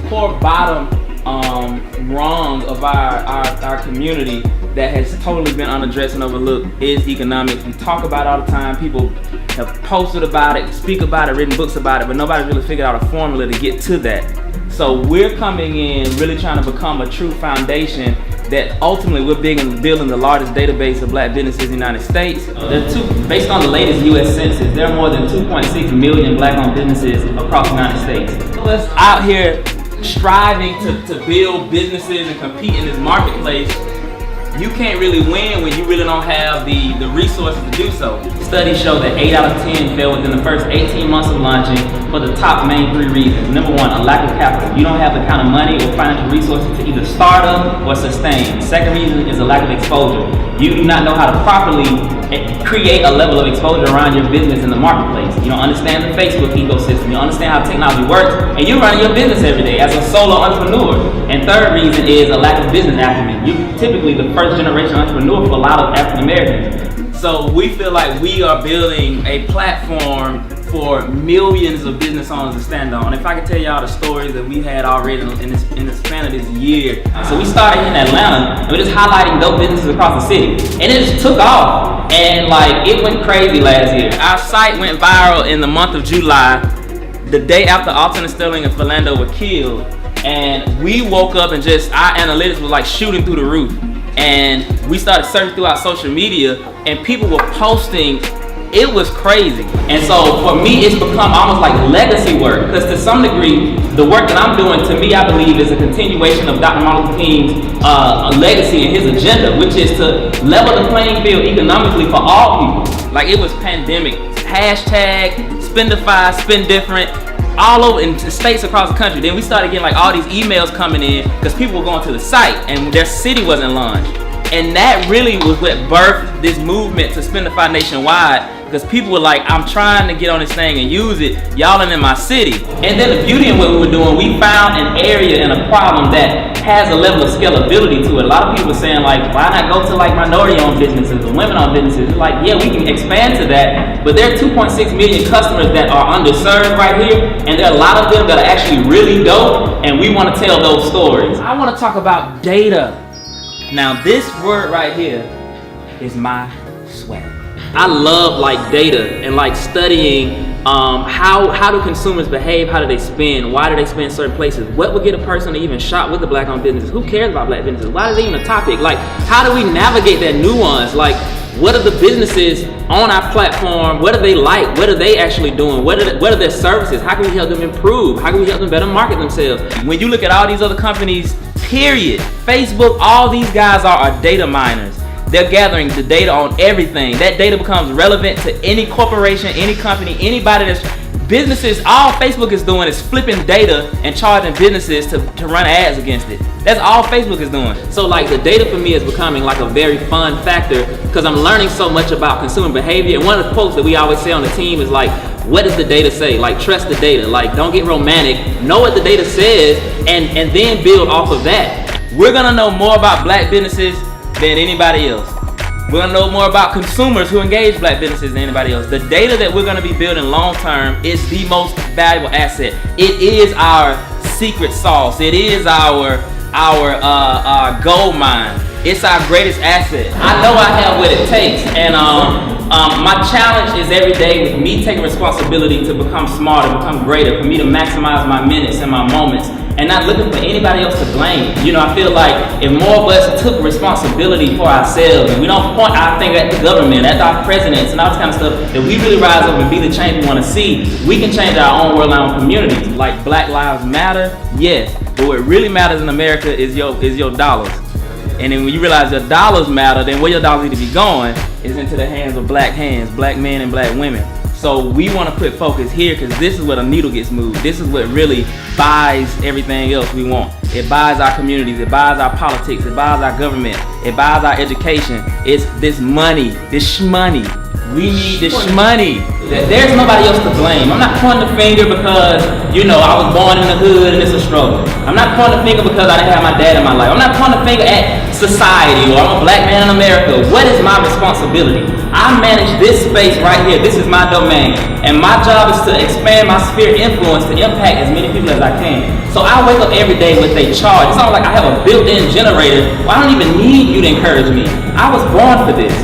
core bottom rung of our community that has totally been unaddressed and overlooked is economics. We talk about it all the time. People have posted about it, speak about it, written books about it, but nobody really figured out a formula to get to that. So we're coming in really trying to become a true foundation that ultimately we're building the largest database of black businesses in the United States. Based on the latest US Census, there are more than 2.6 million black-owned businesses across the United States. Us out here striving to build businesses and compete in this marketplace, you can't really win when you really don't have the resources to do so. Studies show that 8 out of 10 fail within the first 18 months of launching for the top main 3 reasons. Number 1, a lack of capital. You don't have the kind of money or financial resources to either start up or sustain. Second reason is a lack of exposure. You do not know how to properly create a level of exposure around your business in the marketplace. You don't understand the Facebook ecosystem. You don't understand how technology works, and you're running your business every day as a solo entrepreneur. And third reason is a lack of business acumen. You're typically the first generation entrepreneur for a lot of African Americans. So we feel like we are building a platform for millions of business owners to stand on. If I could tell y'all the stories that we had already in the span of this year. So we started in Atlanta, and we're just highlighting dope businesses across the city. And it just took off, and like it went crazy last year. Our site went viral in the month of July, the day after Alton and Sterling and Philando were killed. And we woke up and just, our analytics was like shooting through the roof. And we started searching throughout social media, and people were posting. It was crazy. And so for me, it's become almost like legacy work, because to some degree, the work that I'm doing, to me, I believe is a continuation of Dr. Martin Luther King's legacy and his agenda, which is to level the playing field economically for all people. Like, it was pandemic, hashtag Spendefy, Spend Different, all over in states across the country. Then we started getting like all these emails coming in because people were going to the site and their city wasn't launched. And that really was what birthed this movement to Spendefy nationwide, because people were like, I'm trying to get on this thing and use it, y'all ain't in my city. And then the beauty in what we were doing, we found an area and a problem that has a level of scalability to it. A lot of people were saying like, why not go to like minority-owned businesses or women-owned businesses? It's like, yeah, we can expand to that, but there are 2.6 million customers that are underserved right here, and there are a lot of them that are actually really dope, and we want to tell those stories. I want to talk about data. Now this word right here is my swag. I love like data and like studying how do consumers behave, how do they spend, why do they spend certain places, what would get a person to even shop with the black-owned businesses, who cares about black businesses, why is it even a topic, like how do we navigate that nuance, like what are the businesses on our platform, what do they like, what are they actually doing, what are their services, how can we help them improve, how can we help them better market themselves. When you look at all these other companies, period, Facebook, all these guys are data miners. They're gathering the data on everything. That data becomes relevant to any corporation, any company, anybody that's businesses. All Facebook is doing is flipping data and charging businesses to run ads against it. That's all Facebook is doing. So like the data for me is becoming like a very fun factor, because I'm learning so much about consumer behavior. And one of the quotes that we always say on the team is like, what does the data say? Like, trust the data. Like, don't get romantic. Know what the data says and then build off of that. We're gonna know more about black businesses than anybody else. We're gonna know more about consumers who engage black businesses than anybody else. The data that we're gonna be building long term is the most valuable asset. It is our secret sauce. It is our gold mine. It's our greatest asset. I know I have what it takes, and my challenge is every day with me taking responsibility to become smarter, become greater, for me to maximize my minutes and my moments, and not looking for anybody else to blame. You know, I feel like if more of us took responsibility for ourselves, and we don't point our finger at the government, at our presidents, and all this kind of stuff, that we really rise up and be the change we want to see, we can change our own world, our own communities. Like Black Lives Matter, yes, but what really matters in America is your dollars. And then when you realize your dollars matter, then where your dollars need to be going is into the hands, black men and black women. So we want to put focus here, because this is where the needle gets moved. This is what really buys everything else we want. It buys our communities, it buys our politics, it buys our government, it buys our education. It's this money, this shmoney. We need this money. There's nobody else to blame. I'm not pointing the finger because, I was born in the hood and it's a struggle. I'm not pointing the finger because I didn't have my dad in my life. I'm not pointing the finger at society or I'm a black man in America. What is my responsibility? I manage this space right here. This is my domain. And my job is to expand my sphere of influence to impact as many people as I can. So I wake up every day with a charge. It's not like I have a built-in generator. Well, I don't even need you to encourage me. I was born for this.